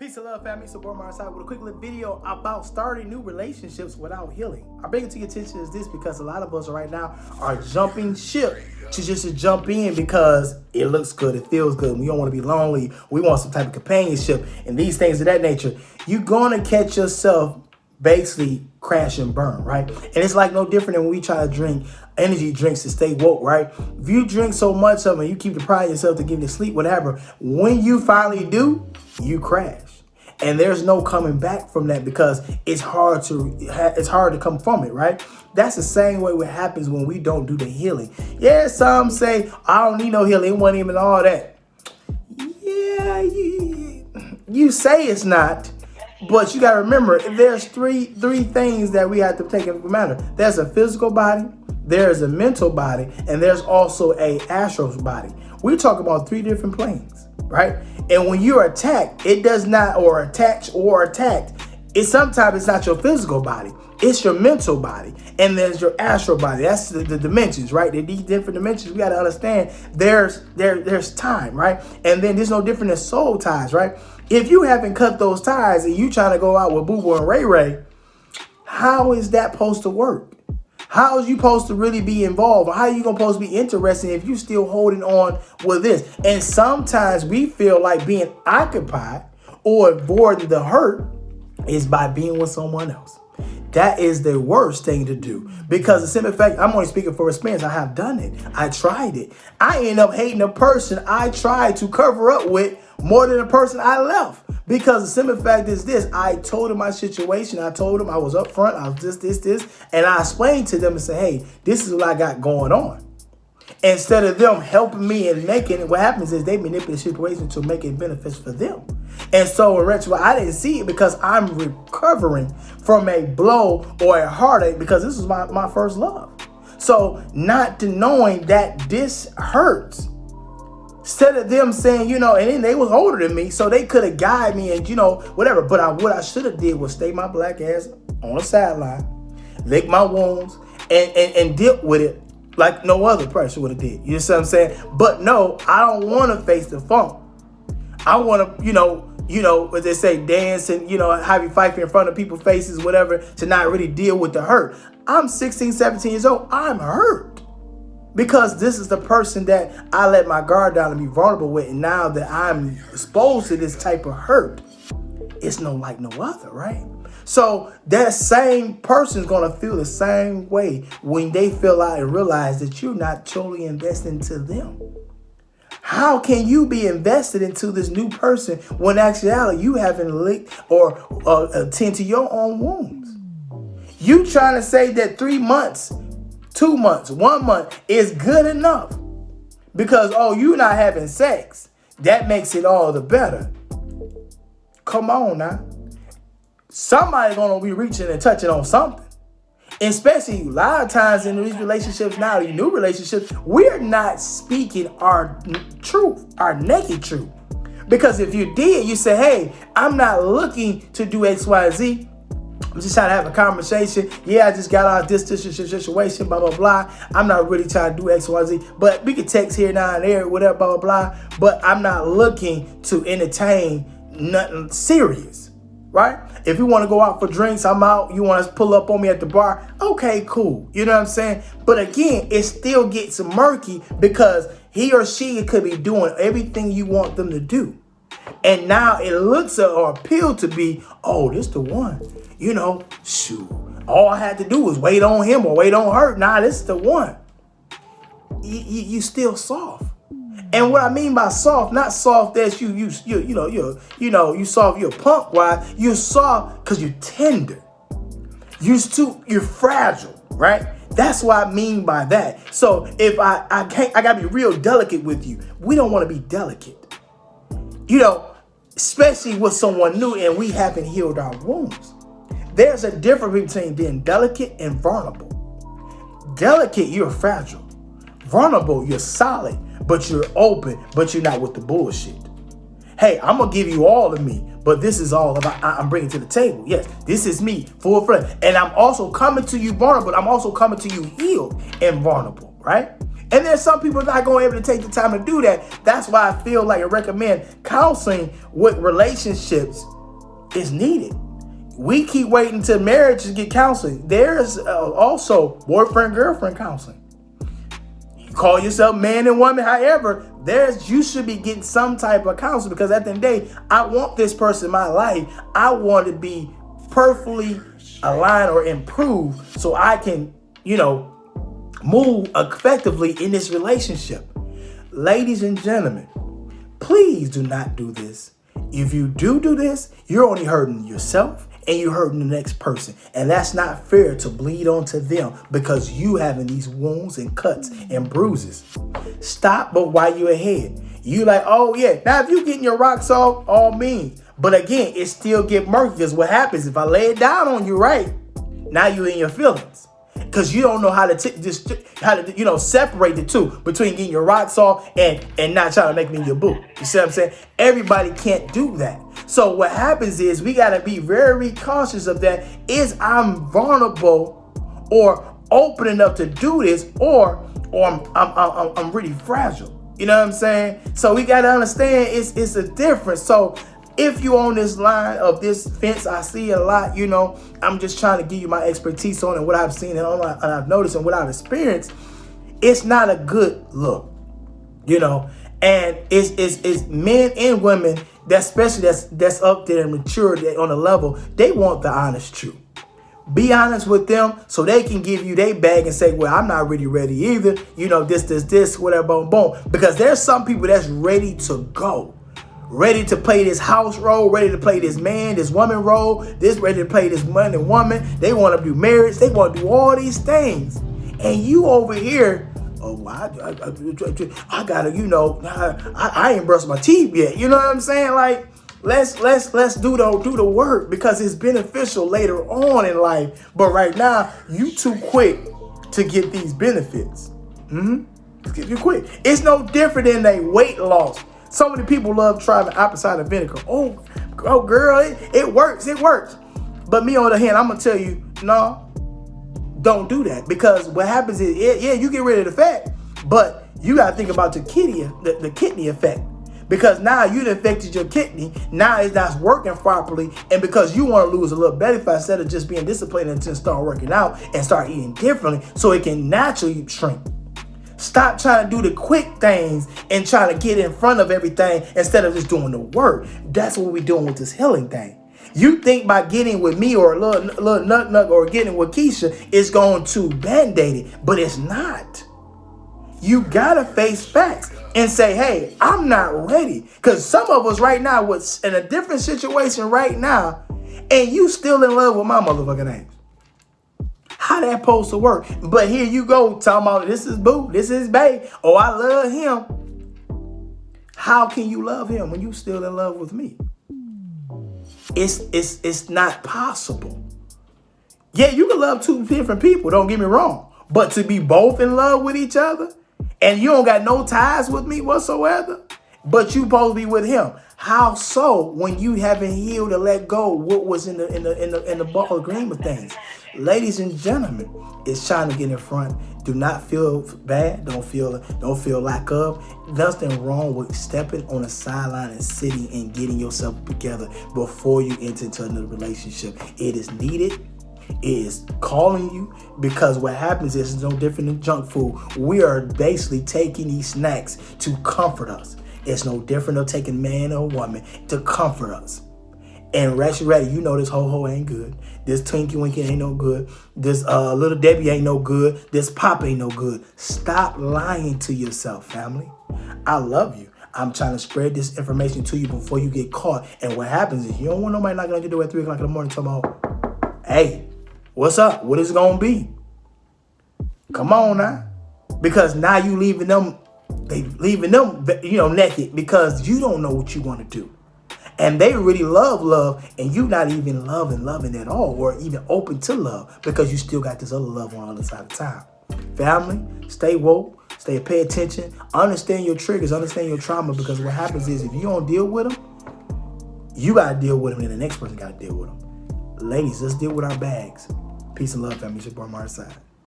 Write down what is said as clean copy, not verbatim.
Peace and love, family. So Amari Asad with a quick little video about starting new relationships without healing. I bring it to your attention is this because a lot of us right now are jumping ship to jump in because it looks good, it feels good. We don't want to be lonely. We want some type of companionship and these things of that nature. You're going to catch yourself basically crash and burn, right? And it's like no different than when we try to drink energy drinks to stay woke, right? If you drink so much of it, you keep depriving yourself to give you sleep, whatever. When you finally do, you crash. And there's no coming back from that because it's hard to come from it, right? That's the same way what happens when we don't do the healing. Yeah, some say, I don't need no healing. It wasn't even all that. Yeah, you say it's not. But you got to remember, there's three things that we have to take into matter. There's a physical body, there's a mental body, and there's also a astral body. We talk about three different planes, right? And when you're attacked, it does not, or attacked, it's sometimes it's not your physical body. It's your mental body. And there's your astral body. That's the dimensions, right? These different dimensions, we got to understand there's time, right? And then there's no different than soul ties, right? If you haven't cut those ties and you trying to go out with Boo Boo and Ray Ray, how is that supposed to work? How is you supposed to really be involved? How are you supposed to be interested if you still holding on with this? And sometimes we feel like being occupied or avoiding the hurt is by being with someone else. That is the worst thing to do because the simple fact, I'm only speaking for experience. I have done it. I tried it. I end up hating a person I tried to cover up with more than the person I left. Because the simple fact is this, I told him my situation. I told him I was up front. I was this. And I explained to them and said, hey, this is what I got going on. Instead of them helping me and making it, what happens is they manipulate the situation to make it benefits for them. And so in retrospect, I didn't see it because I'm recovering from a blow or a heartache because this was my first love. So not to knowing that this hurts. Instead of them saying, and then they was older than me, so they could have guided me and, whatever. But what I should have did was stay my black ass on the sideline, lick my wounds, and deal with it like no other person would have did. You know what I'm saying? But no, I don't want to face the funk. I want to, what they say, dance and, have you fight in front of people's faces, whatever, to not really deal with the hurt. I'm 16, 17 years old. I'm hurt. Because this is the person that I let my guard down and be vulnerable with. And now that I'm exposed to this type of hurt, it's like no other, right? So that same person is going to feel the same way when they feel out and realize that you're not totally invested into them. How can you be invested into this new person when actually you haven't licked or attend to your own wounds? You trying to say that 3 months, 2 months, 1 month is good enough because, you're not having sex. That makes it all the better. Come on now. Somebody's going to be reaching and touching on something. Especially a lot of times in these relationships now, these new relationships, we're not speaking our truth, our naked truth. Because if you did, you say, hey, I'm not looking to do X, Y, Z. I'm just trying to have a conversation. Yeah, I just got out of this situation, blah, blah, blah. I'm not really trying to do X, Y, Z. But we can text here, now and there, whatever, blah, blah, blah. But I'm not looking to entertain nothing serious, right? If you want to go out for drinks, I'm out. You want to pull up on me at the bar. Okay, cool. You know what I'm saying? But again, it still gets murky because he or she could be doing everything you want them to do. And now it looks or appeal to be, this the one. Shoot. All I had to do was wait on him or wait on her. Nah, this is the one. You still soft. And what I mean by soft, not soft as you soft, you're a punk. Why? You're soft because you're tender. You're fragile, right? That's what I mean by that. So if I gotta be real delicate with you. We don't want to be delicate. Especially with someone new and we haven't healed our wounds. There's a difference between being delicate and vulnerable. Delicate, you're fragile. Vulnerable, you're solid, but you're open, but you're not with the bullshit. Hey, I'm going to give you all of me, but this is all I'm bringing to the table. Yes, this is me, full fledged. And I'm also coming to you vulnerable. I'm also coming to you healed and vulnerable, right? And there's some people not going to be able to take the time to do that. That's why I feel like I recommend counseling with relationships It's needed. We keep waiting till marriage to get counseling. There's also boyfriend-girlfriend counseling. You call yourself man and woman, however, you should be getting some type of counseling, because at the end of the day, I want this person in my life. I want to be perfectly aligned or improved so I can, move effectively in this relationship. Ladies and gentlemen, please do not do this. If you do this, you're only hurting yourself and you're hurting the next person. And that's not fair to bleed onto them because you having these wounds and cuts and bruises. Stop, but while you're ahead. You like, oh yeah, now if you getting your rocks off, all means. But again, it still get murky, because what happens if I lay it down on you right, now you in your feelings. Because you don't know how to separate the two between getting your rocks off and not trying to make me your boo. You see what I'm saying? Everybody can't do that. So what happens is we got to be very cautious of that. Is I'm vulnerable or open enough to do this, or I'm really fragile. You know what I'm saying? So we got to understand it's a difference. So if you on this line of this fence, I see it a lot, I'm just trying to give you my expertise on it, what I've seen and I've noticed and what I've experienced. It's not a good look, and it's men and women that's up there and mature on a level. They want the honest truth. Be honest with them so they can give you their bag and say, well, I'm not really ready either. This, whatever, boom, boom. Because there's some people that's ready to go. Ready to play this house role, ready to play this man, this woman role, ready to play this man and woman. They want to do marriage. They want to do all these things. And you over here, I gotta, I ain't brushed my teeth yet. You know what I'm saying? Like, let's do the work, because it's beneficial later on in life. But right now, you too quick to get these benefits. You quick. It's no different than a weight loss. So many people love trying the apple cider vinegar. Oh girl, it works. But me on the hand, I'm gonna tell you, no, don't do that, because what happens is, you get rid of the fat, but you gotta think about the kidney effect, because now you affected your kidney. Now it's not working properly, and because you want to lose a little belly fat instead of just being disciplined and just start working out and start eating differently, so it can naturally shrink. Stop trying to do the quick things and trying to get in front of everything instead of just doing the work. That's what we're doing with this healing thing. You think by getting with me or a little nut or getting with Keisha is going to Bandaid it, but it's not. You gotta face facts and say, hey, I'm not ready. Because some of us right now was in a different situation right now, and you still in love with my motherfucking ass. How that supposed to work? But here you go talking about this is boo, this is babe. Oh, I love him. How can you love him when you still in love with me? It's not possible. Yeah, you can love two different people, don't get me wrong. But to be both in love with each other and you don't got no ties with me whatsoever, but you supposed to be with him. How so when you haven't healed or let go what was in the ball game of things? Ladies and gentlemen, it's trying to get in front. Do not feel bad. Don't feel lack of. Nothing wrong with stepping on the sideline and sitting and getting yourself together before you enter into another relationship. It is needed. It is calling you, because what happens is it's no different than junk food. We are basically taking these snacks to comfort us. It's no different than taking man or woman to comfort us. And ready, you know this ho-ho ain't good. This Twinkie Winkie ain't no good. This Little Debbie ain't no good. This Pop ain't no good. Stop lying to yourself, family. I love you. I'm trying to spread this information to you before you get caught. And what happens is you don't want nobody knocking on your door at 3 o'clock in the morning talking about, hey, what's up? What is it going to be? Come on now. Because now you leaving them naked, because you don't know what you want to do. And they really love, and you not even loving at all, or even open to love, because you still got this other love on the other side of time. Family, stay woke, pay attention, understand your triggers, understand your trauma, because what happens is if you don't deal with them, you got to deal with them, and the next person got to deal with them. Ladies, let's deal with our bags. Peace and love, family. It's your boy, Amari Asad.